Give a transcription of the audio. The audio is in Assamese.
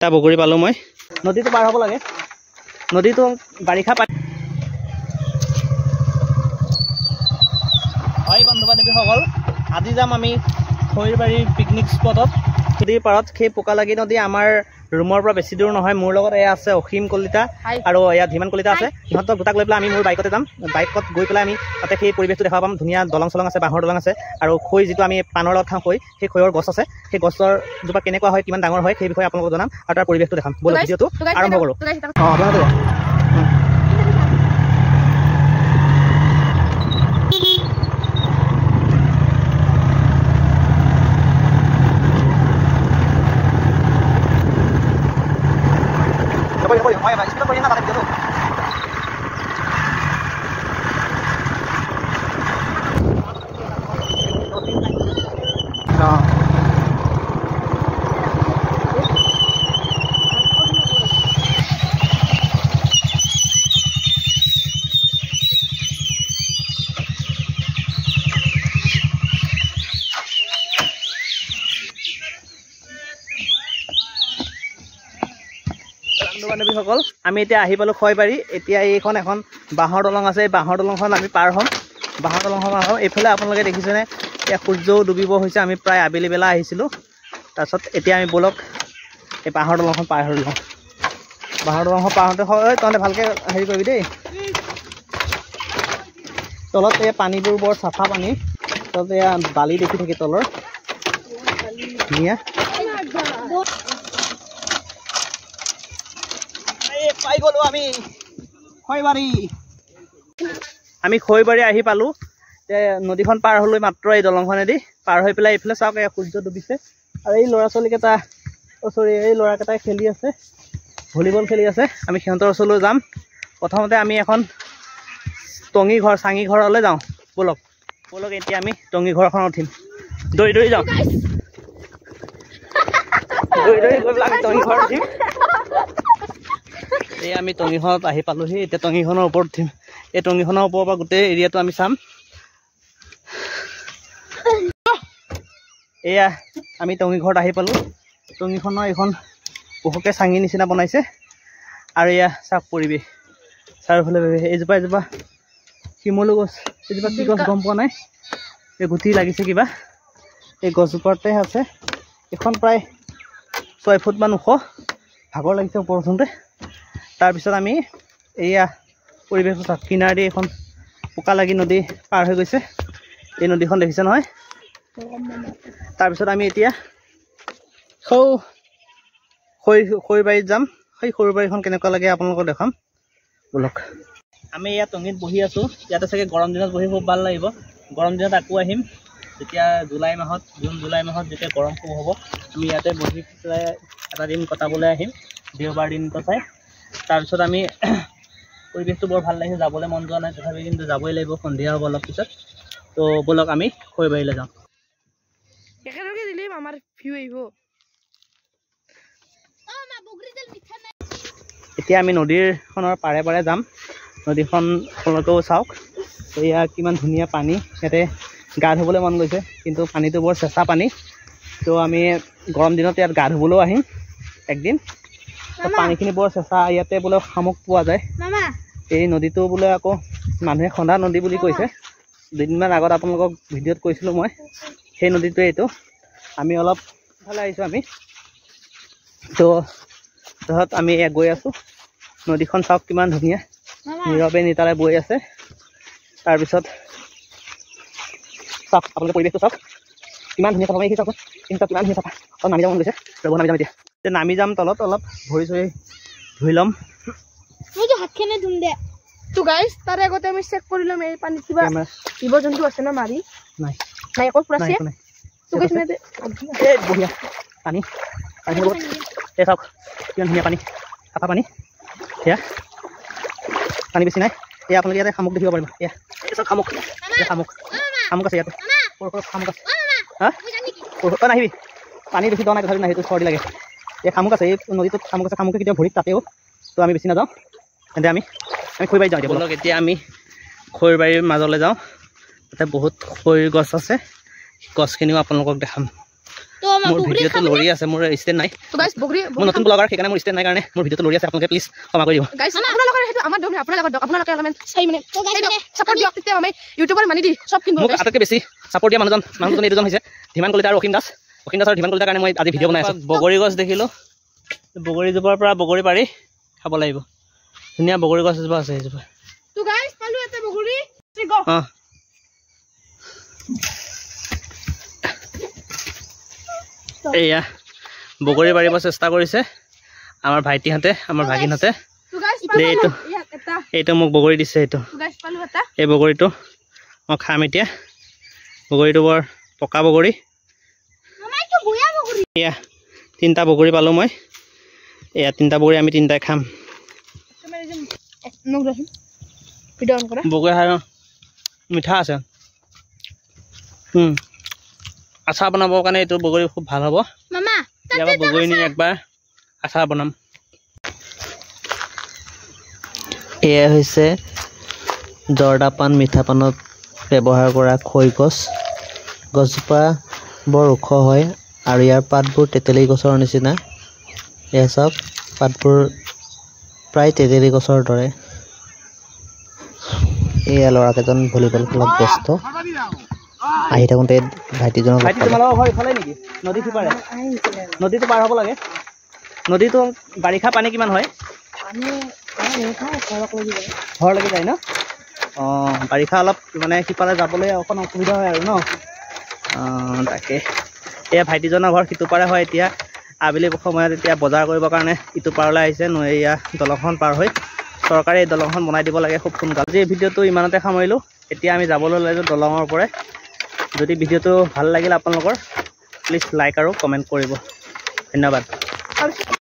এটা বগৰী পালোঁ মই নদীটো পাৰ হ'ব লাগে নদীটো বাৰিষা পানী হয় বন্ধু বান্ধৱীসকল আজি যাম আমি খৈৰবাৰী পিকনিক স্পটত নদীৰ পাৰত সেই পোকালাগি নদী আমাৰ ৰুমৰ পৰা বেছি দূৰ নহয় মোৰ লগত এয়া আছে অসীম কলিতা আৰু এয়া ধীমান কলিতা আছে সিহঁতক দুটাক লৈ পেলাই আমি মোৰ বাইকতে যাম বাইকত গৈ পেলাই আমি তাতে সেই পৰিৱেশটো দেখা পাম ধুনীয়া দলং চলং আছে বাঁহৰ দলং আছে আৰু খৈ যিটো আমি পাণৰ লগত খাওঁ খৈ সেই খৈৰ গছ আছে সেই গছৰ জোপা কেনেকুৱা হয় কিমান ডাঙৰ হয় সেই বিষয়ে আপোনালোকক জনাম আৰু তাৰ পৰিৱেশটো দেখাম বলক ভিডিঅ'টো আৰম্ভ কৰোঁ বান্ধৱীসকল আমি এতিয়া আহি পালোঁ খৈবাৰী এতিয়া এইখন এখন বাঁহৰ দলং আছে এই বাঁহৰ দলংখন আমি পাৰ হ'ম বাঁহৰ দলংখন পাৰ হ'ম এইফালে আপোনালোকে দেখিছেনে এতিয়া সূৰ্যও ডুবিব হৈছে আমি প্ৰায় আবেলি বেলা আহিছিলোঁ তাৰপিছত এতিয়া আমি বলক এই বাঁহৰ দলংখন পাৰ হৈ লওঁ বাঁহৰ দলংখন পাৰ হওঁতে হয় তহঁতে ভালকৈ হেৰি কৰিবি দেই তলত এই পানীবোৰ বৰ চাফা পানী তলত এয়া বালি দেখি থাকি তলৰ ধুনীয়া পাই গ'লো আমি খৈবাৰী আহি পালোঁ নদীখন পাৰ হ'লোঁ মাত্ৰ এই দলংখনেদি পাৰ হৈ পেলাই এইফালে চাওক এয়া সূৰ্য ডুবিছে আৰু এই ল'ৰা ছোৱালীকেইটা এই ল'ৰাকেইটাই খেলি আছে ভলীবল খেলি আছে আমি সিহঁতৰ ওচৰলৈ যাম প্ৰথমতে আমি এখন চাঙি ঘৰলৈ যাওঁ বলক এতিয়া আমি টঙি ঘৰখন উঠিম দৌৰি দৌৰি যাওঁ দৌৰি দৌৰি গৈ পেলাই আমি টঙি ঘৰত উঠিম এই আমি টঙিখনত আহি পালোহি এতিয়া টঙিখনৰ ওপৰত উঠিম এই টঙিখনৰ ওপৰৰ পৰা গোটেই এৰিয়াটো আমি চাম এয়া আমি টঙি ঘৰত আহি পালোঁ টঙিখনৰ এইখন বহুকে চাঙি নিচিনা বনাইছে আৰু এয়া চাওক পৰিৱেশ চাৰিওফালে এইজোপা শিমলু গছ এইজোপা কি গছ গম পোৱা নাই এই গুটি লাগিছে কিবা এই গছজোপাতে আছে এইখন প্ৰায় 6 ফুটমান ওখ ভাগৰ লাগিছে ওপৰত উঠোঁতে তাৰপিছত আমি এয়া পৰিৱেশটো চাওক কিনাৰেদি এখন পোকালাগি নদী পাৰ হৈ গৈছে এই নদীখন দেখিছে নহয় তাৰপিছত আমি এতিয়া খৈবাৰীত যাম সেই খৈবাৰীখন কেনেকুৱা লাগে আপোনালোকক দেখাম বলক আমি ইয়াত টঙিত বহি আছোঁ ইয়াতে চাগে গৰম দিনত বহি খুব ভাল লাগিব গৰম দিনত আকৌ আহিম যেতিয়া জুন জুলাই মাহত যেতিয়া গৰম খুব হ'ব আমি ইয়াতে বহি পেলাই এটা দিন কটাবলৈ আহিম দেওবাৰ দিনটো চাই তাৰপিছত আমি পৰিৱেশটো বৰ ভাল লাগিছে যাবলৈ মন যোৱা নাই তথাপি কিন্তু যাবই লাগিব সন্ধিয়া হ'ব অলপ পিছত তো বলক আমি খৈবাৰীলৈ যাওঁ একেলগে দিলেই আমাৰ ভিউ আহিব এতিয়া আমি নদীখনৰ পাৰে পাৰে যাম নদীখন আপোনালোকেও চাওক এয়া কিমান ধুনীয়া পানী ইয়াতে গা ধুবলৈ মন গৈছে কিন্তু পানীটো বৰ চেঁচা পানী তো আমি গৰম দিনত ইয়াত গা ধুবলৈও আহিম একদিন পানীখিনি বৰ চেঁচা ইয়াতে বোলে শামুক পোৱা যায় এই নদীটো বোলে আকৌ মানুহে খন্দা নদী বুলি কৈছে দুদিনমান আগত আপোনালোকক ভিডিঅ'ত কৈছিলোঁ মই সেই নদীটোৱে এইটো আমি অলপ ইফালে আহিছোঁ আমি তো ধৰক আমি গৈ আছোঁ নদীখন চাওক কিমান ধুনীয়া নীৰৱে নিতাৰে বৈ আছে তাৰপিছত চাওক আপোনালোকে পৰিৱেশটো চাওক কিমান ধুনীয়া চাব চাওক কিন্তু কিমান ধুনীয়া চাফা অলপ নামি যাব মন গৈছে ৰ'ব নামি যাম এতিয়া নামি যাম তলত অলপ ভৰি চৰি ধুই ল'ম হাতখনে ধুম দে তো গাইছ তাৰে আগতে আমি চেক কৰি ল'ম এই পানীত কিবা জীৱ জন্তু আছে ন মাৰি নাই একো পুৰা চেক তো গাইছ এই বঢ়িয়া পানী এই চাওক কিমান ধুনীয়া পানী চাফা পানী এয়া পানী বেছি নাই এয়া আপোনালোকে ইয়াতে শামুক দেখিব পাৰিব এয়া চাওক শামুক আছে ইয়াতে শামুক আছে হা নাহিবি পানী বেছি দোৱা নাই তথাপি নাই সেইটো চৰ্দি লাগে এই শামুক আছে এই নদীটোত শামুক আছে শামুকে কেতিয়াও ভৰিত তাতেও তো আমি বেছি নাযাওঁ তেন্তে আমি খৈবাৰীত যাওঁ বলক এতিয়া আমি খৈবাৰীৰ মাজলৈ যাওঁ তাতে বহুত খৈৰ গছ আছে গছখিনিও আপোনালোকক দেখাম মোৰ ভিডিঅ'টো লৰি আছে, মোৰ ষ্টেণ্ড নাই। তো গাইস বগৰী মই নতুন ব্লগাৰ, সেইকাৰণে মোৰ ষ্টেণ্ড নাই কাৰণে মোৰ ভিডিঅ'টো লৰি আছে। আপোনালোকে প্লিজ ক্ষমা কৰি দিব। গাইস আপোনালোকৰ হেতু আমাৰ দম আপোনালোকৰ দক আপোনালোকে অলপমান চাই মানে সাপোৰ্ট দিয়ক, তেতিয়া আমি ইউটিউবৰ মানি দি সব কিনব। মোক আটাইতকৈ বেছি সাপোৰ্ট দিয়া মানুহজন এইজন হৈছে ধীমান কলিতা আৰু অসীম দাস আৰু ধীমান কলিতাৰ কাৰণে মই আজি ভিডিঅ' বনাই আছোঁ। বগৰী গছ দেখিলোঁ, বগৰীজোপাৰ পৰা বগৰী পাৰি খাব লাগিব। ধুনীয়া বগৰী গছ এজোপা আছে সেইজোপা। তো গাইস পালো এটা বগৰী। এয়া বগৰী পাৰিব চেষ্টা কৰিছে আমাৰ ভাইটিহঁতে, আমাৰ ভাগিনহঁতে। এইটো মোক বগৰী দিছে। এই বগৰীটো মই খাম এতিয়া। বগৰীটো বৰ পকা বগৰী। এয়া 3টা বগৰী পালোঁ মই। এয়া 3টা বগৰী আমি 3টাই খাম। বগৰী খাই মিঠা আছে। আচাৰ বনাবৰ কাৰণে এইটো বগৰী খুব ভাল হ'ব। ইয়াৰ পৰা বগৰী নি একবাৰ আচাৰ বনাম। এয়া হৈছে জৰ্দা পাণ, মিঠা পাণত ব্যৱহাৰ কৰা খৈ গছ। গছজোপা বৰ ওখ হয় আৰু ইয়াৰ পাতবোৰ তেতেলী গছৰ নিচিনা। এয়া চাওক, পাতবোৰ প্ৰায় তেতেলী গছৰ দৰে। এয়া ল'ৰাকেইজন ভলীবল খেলত ব্যস্ত। আহি থাকোঁতে ভাইটিজনক নদী সিপাৰে নদীটো পাৰ হ'ব লাগে। নদীটো বাৰিষা পানী কিমান হয়? ঘৰ লাগি যায় ন? বাৰিষা অলপ মানে সিপাৰে যাবলৈ অকণ অসুবিধা হয় আৰু ন? তাকে এয়া ভাইটিজনৰ ঘৰ সিটো পাৰে হয়। এতিয়া আবেলি সময়ত এতিয়া বজাৰ কৰিবৰ কাৰণে ইটো পাৰলৈ আহিছে। এয়া দলংখন পাৰ হৈ চৰকাৰে এই দলংখন বনাই দিব লাগে খুব সোনকালে। আজি এই ভিডিঅ'টো ইমানতে সামৰিলোঁ। এতিয়া আমি যাবলৈ ওলাইছোঁ দলঙৰ পৰাই। যদি ভিডিঅ'টো ভাল লাগিল আপোনালোকৰ, প্লিজ লাইক আৰু কমেণ্ট কৰিব। ধন্যবাদ।